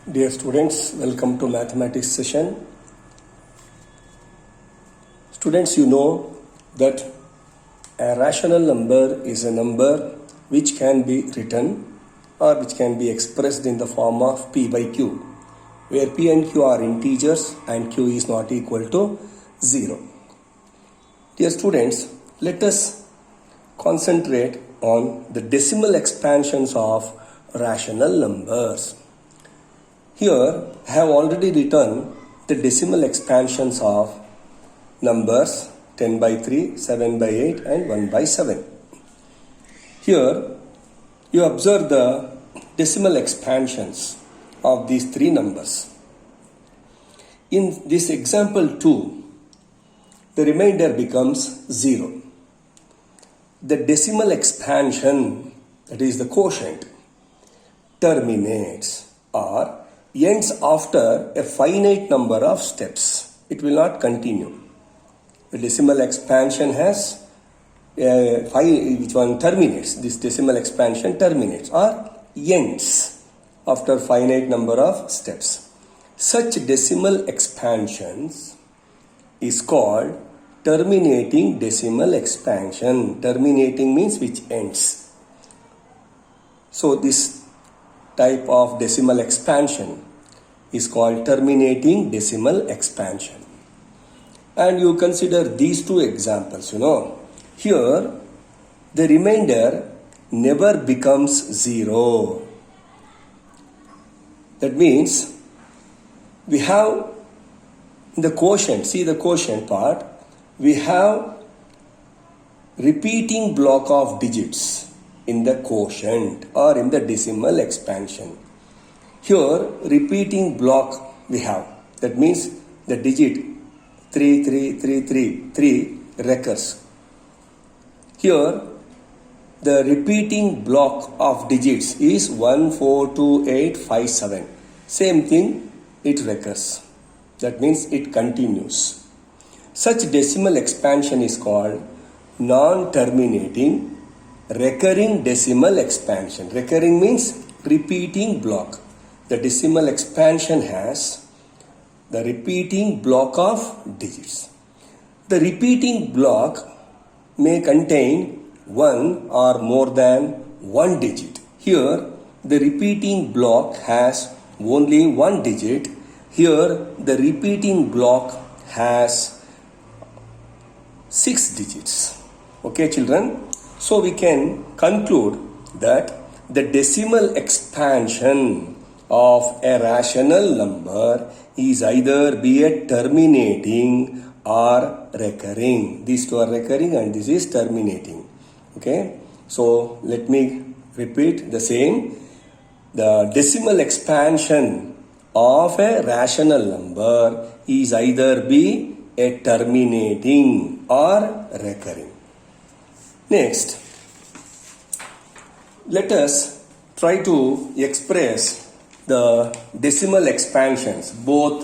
Dear students, welcome to mathematics session. Students, you know that a rational number is a number which can be written or which can be expressed in the form of p by q, where p and q are integers and q is not equal to 0. Dear students, let us concentrate on the decimal expansions of rational numbers. Here, I have already written the decimal expansions of numbers 10 by 3, 7 by 8 and 1 by 7. Here, you observe the decimal expansions of these three numbers. In this example 2, the remainder becomes 0. The decimal expansion, that is the quotient, terminates or ends after a finite number of steps. It will not continue. The decimal expansion has which one terminates. This decimal expansion terminates or ends after finite number of steps. Such decimal expansions is called terminating decimal expansion. Terminating means which ends. So this type of decimal expansion is called terminating decimal expansion. And you consider these two examples, Here, the remainder never becomes 0. That means we have in the quotient, see the quotient part, we have repeating block of digits in the quotient or in the decimal expansion. Here, repeating block we have. That means the digit 3 recurs. Here, the repeating block of digits is 1, 4, 2, 8, 5, 7. Same thing, it recurs. That means it continues. Such decimal expansion is called non-terminating recurring decimal expansion. Recurring means repeating block. The decimal expansion has the repeating block of digits. The repeating block may contain one or more than one digit. Here, the repeating block has only one digit. Here, the repeating block has 6 digits. Okay, children? So we can conclude that the decimal expansion of a rational number is either be a terminating or recurring. These two are recurring and this is terminating. Okay, so let me repeat the same. The decimal expansion of a rational number is either be a terminating or recurring. Next, let us try to express the decimal expansions, both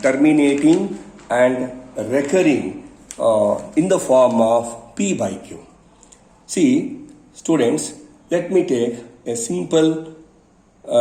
terminating and recurring in the form of p by q. See, students, let me take a simple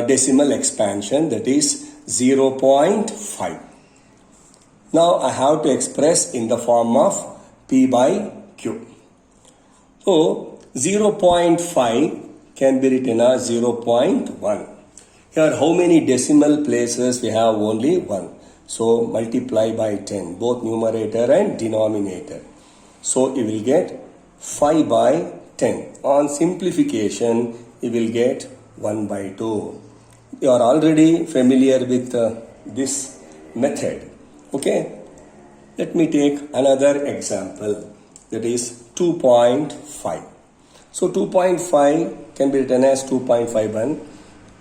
decimal expansion, that is 0.5. Now I have to express in the form of p by q. So 0.5 can be written as 0.1. Here how many decimal places we have? Only 1. So multiply by 10, both numerator and denominator. So you will get 5 by 10. On simplification, you will get 1 by 2. You are already familiar with this method. Okay. Let me take another example, that is 2.5. So 2.5 can be written as 2.51.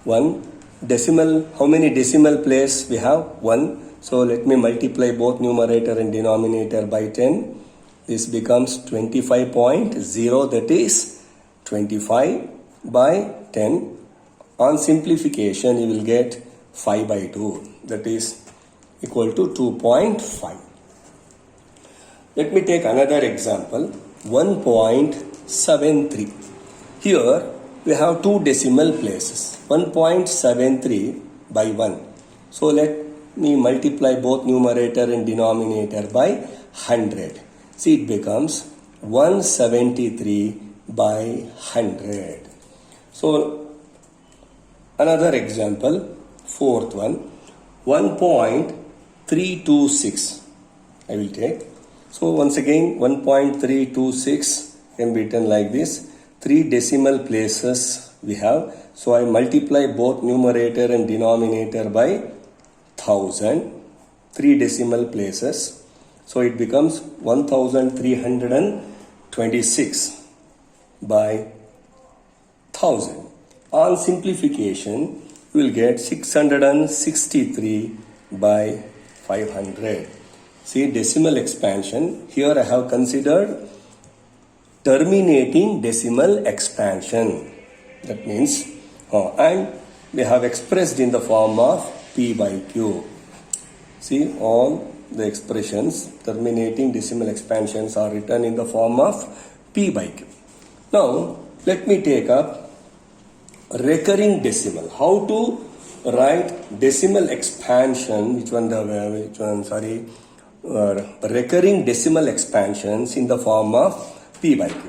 1 decimal, how many decimal place we have? 1. So let me multiply both numerator and denominator by 10. This becomes 25.0, that is 25 by 10. On simplification, you will get 5 by 2, that is equal to 2.5. Let me take another example, 1.73. Here we have two decimal places. 1.73 by 1. So let me multiply both numerator and denominator by 100. See, it becomes 173 by 100. So another example, fourth one, 1.326 I will take. So once again 1.326 can be written like this. 3 decimal places we have. So I multiply both numerator and denominator by 1000. 3 decimal places. So it becomes 1326 by 1000. On simplification, you will get 663 by 500. See, decimal expansion. Here I have considered terminating decimal expansion. That means, and we have expressed in the form of P by Q. See, all the expressions terminating decimal expansions are written in the form of P by Q. Now, let me take up recurring decimal. How to write decimal expansion, recurring decimal expansions in the form of P by Q.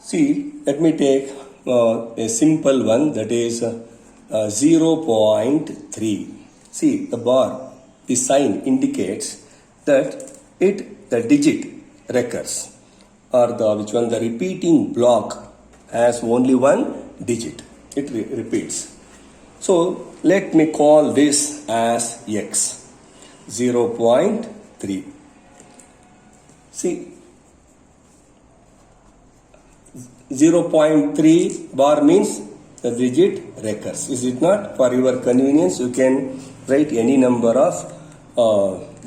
See, let me take a simple one, that is 0.3. See, the bar, the sign indicates that the digit recurs, or the repeating block has only one digit. It repeats. So let me call this as X, 0.3. See, 0.3 bar means the digit recurs. Is it not? For your convenience, you can write any number of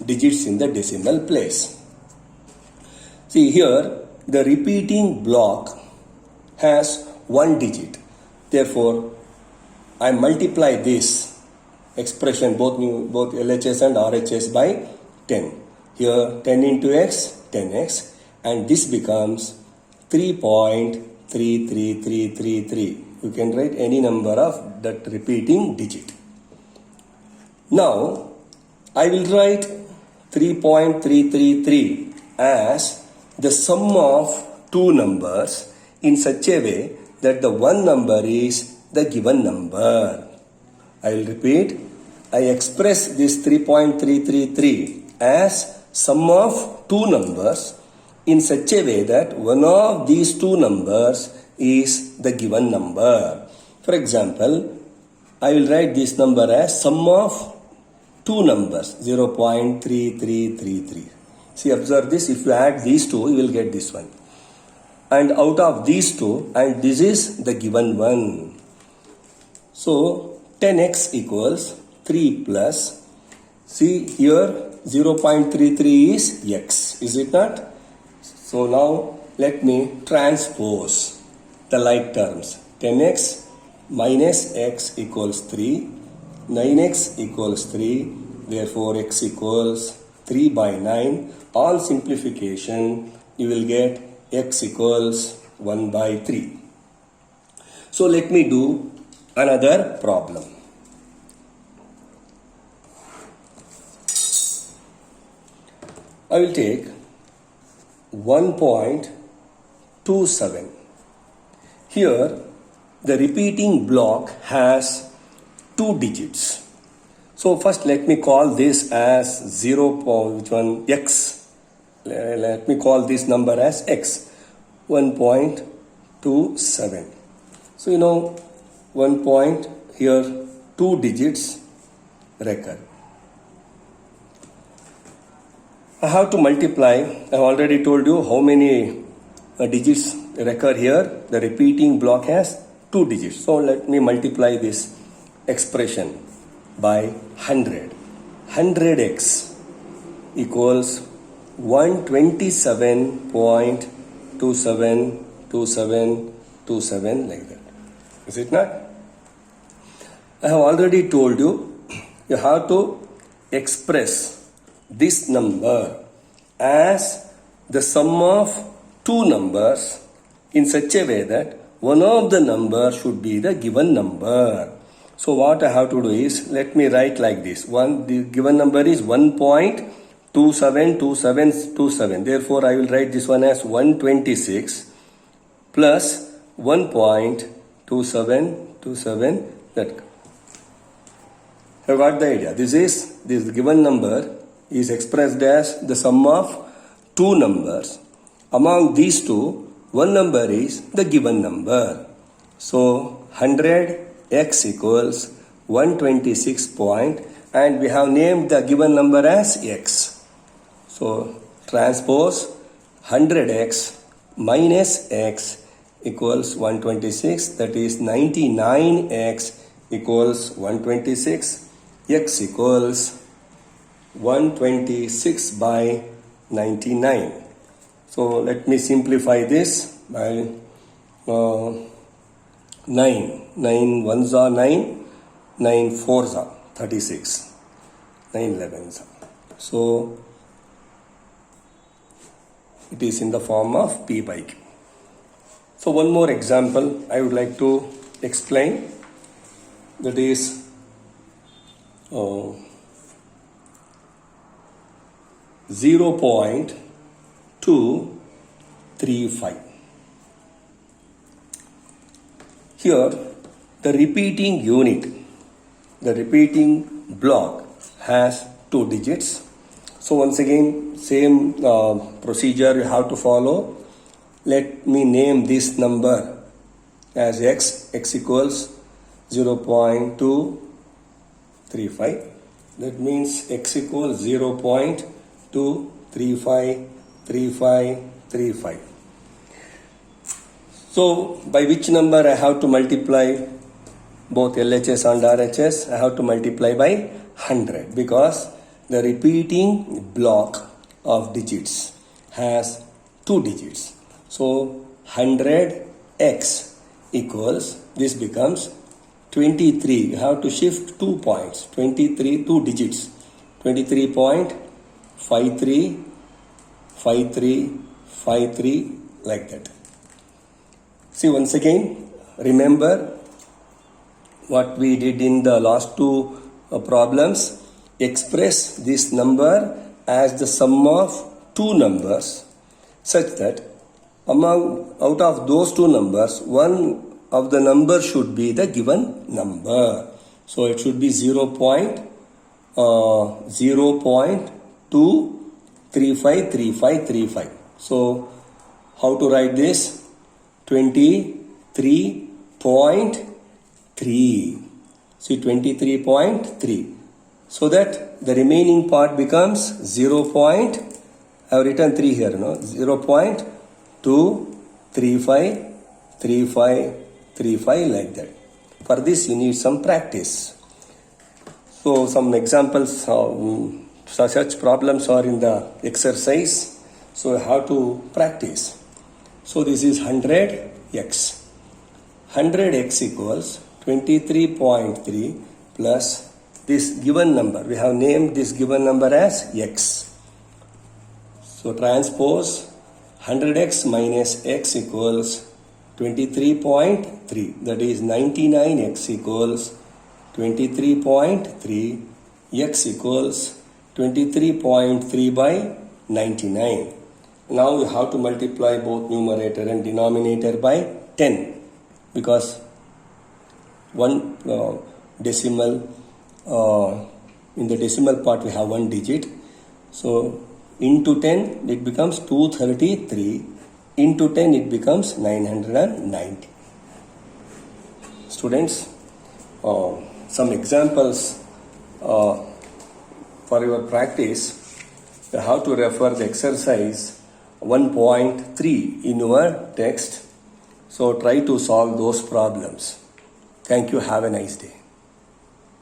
digits in the decimal place. See, here the repeating block has one digit. Therefore, I multiply this expression, both LHS and RHS, by 10. Here 10 into x, 10x, and this becomes 3.33333. You can write any number of that repeating digit. Now, I will write 3.333 as the sum of two numbers in such a way that the one number is the given number. I will repeat. I express this 3.333 as sum of two numbers in such a way that one of these two numbers is the given number. For example, I will write this number as sum of two numbers, 0.3333. See, observe this. If you add these two, you will get this one. And out of these two, and this is the given one. So 10x equals 3 plus, see here 0.33 is x, is it not? So now let me transpose the like terms. 10x minus x equals 3, 9x equals 3, therefore x equals 3 by 9. On simplification, you will get x equals 1 by 3. So let me do another problem. I will take 1.27. Here the repeating block has two digits. So first let me call this as 0.x. Let me call this number as x, 1.27. So you know 1 point here, two digits recur. I have to multiply. I have already told you how many digits recur here. The repeating block has two digits. So let me multiply this expression by 100. 100x equals 127.272727 like that. Is it not? I have already told you, you have to express this number as the sum of two numbers in such a way that one of the numbers should be the given number. So what I have to do is, let me write like this. The given number is 1.272727. Therefore, I will write this one as 126 plus 1.2727. That have got the idea. This given number is expressed as the sum of two numbers. Among these two, one number is the given number. So 100x equals 126 point, and we have named the given number as x. So transpose 100x minus x equals 126, that is 99x equals 126. X equals 126 by 99. So let me simplify this by 9 ones are 9, 9 fours are 36, 9 11s are. So it is in the form of P by Q. So one more example I would like to explain, that is 0.235. Here the repeating unit, the repeating block has 2 digits. So once again, same procedure you have to follow. Let me name this number as x equals 0.235. That means x equals 0.2353535. So by which number I have to multiply both LHS and RHS? I have to multiply by 100, because the repeating block of digits has 2 digits. So 100x equals, this becomes 23. You have to shift 2 points. 23, 2 digits. 23.535353, like that. See, once again, remember what we did in the last two problems. Express this number as the sum of two numbers, such that out of those two numbers, one of the numbers should be the given number. So it should be 0.2353535. So how to write this? 23.3. See, 23.3. So that the remaining part becomes 0. I have written 3 here, no? 0.2353535, like that. For this you need some practice. So some examples, such problems are in the exercise. So how to practice. So this is 100x. 100x equals 23.3 plus this given number. We have named this given number as x. So transpose 100x minus x equals 23.3. That is 99x equals 23.3. X equals 23.3 by 99. Now you have to multiply both numerator and denominator by 10, because one decimal, in the decimal part we have one digit. So into 10 it becomes 233. Into 10 it becomes 990. Students, some examples for your practice. You have to refer the exercise 1.3 in your text. So try to solve those problems. Thank you. Have a nice day.